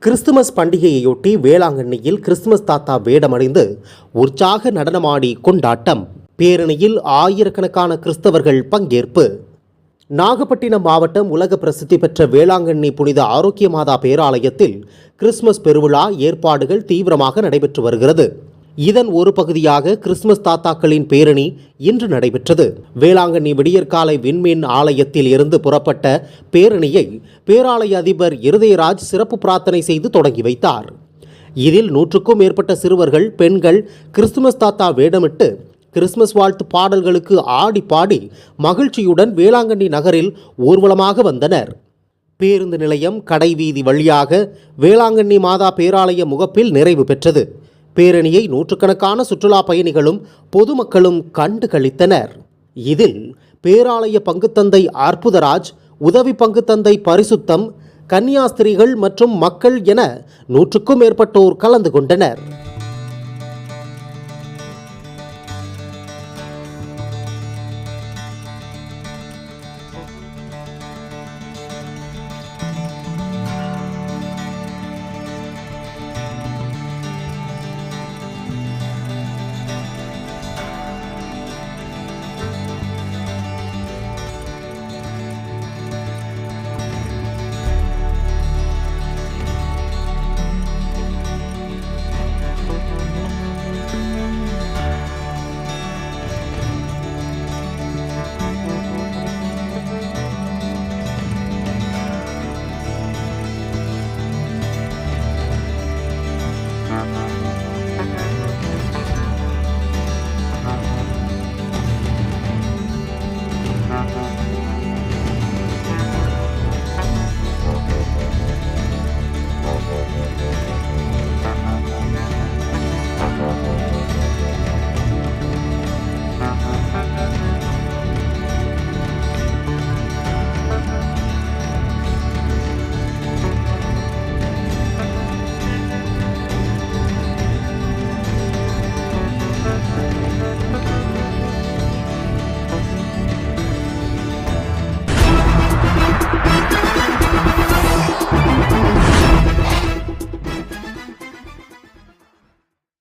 Christmas பண்டிகையையொட்டி வேளாங்கண்ணியில் Christmas தாத்தா வேடமணிந்து உற்சாக நடனமாடி கொண்டாட்டம். பேரணியில் ஆயிரக்கணக்கான கிறிஸ்தவர்கள் பங்கேற்பு. நாகப்பட்டினம் மாவட்டம் உலக பிரசித்தி பெற்ற வேளாங்கண்ணி புனித ஆரோக்கிய மாதா பேராலயத்தில் கிறிஸ்துமஸ் பெருவிழா ஏற்பாடுகள் தீவிரமாக நடைபெற்று வருகிறது. இதன் ஒரு பகுதியாக கிறிஸ்துமஸ் தாத்தாக்களின் பேரணி இன்று நடைபெற்றது. வேளாங்கண்ணி விடியற்காலை விண்மீன் ஆலயத்தில் இருந்து புறப்பட்ட பேரணியை பேராலய அதிபர் இருதயராஜ் சிறப்பு பிரார்த்தனை செய்து தொடங்கி வைத்தார். இதில் 100க்கும் மேற்பட்ட சிறுவர்கள், பெண்கள் கிறிஸ்துமஸ் தாத்தா வேடமிட்டு கிறிஸ்துமஸ் வாழ்த்து பாடல்களுக்கு ஆடி பாடி மகிழ்ச்சியுடன் வேளாங்கண்ணி நகரில் ஊர்வலமாக வந்தனர். பேருந்து நிலையம், கடைவீதி வழியாக வேளாங்கண்ணி மாதா பேராலய முகப்பில் நிறைவு பெற்றது. பேரணியை நூற்றுக்கணக்கான சுற்றுலா பயணிகளும் பொதுமக்களும் கண்டு களித்தனர். இதில் பேராலய பங்குத்தந்தை அற்புதராஜ், உதவி பங்குத்தந்தை பரிசுத்தம், கன்னியாஸ்திரிகள் மற்றும் மக்கள் என 100க்கும் மேற்பட்டோர் கலந்து கொண்டனர்.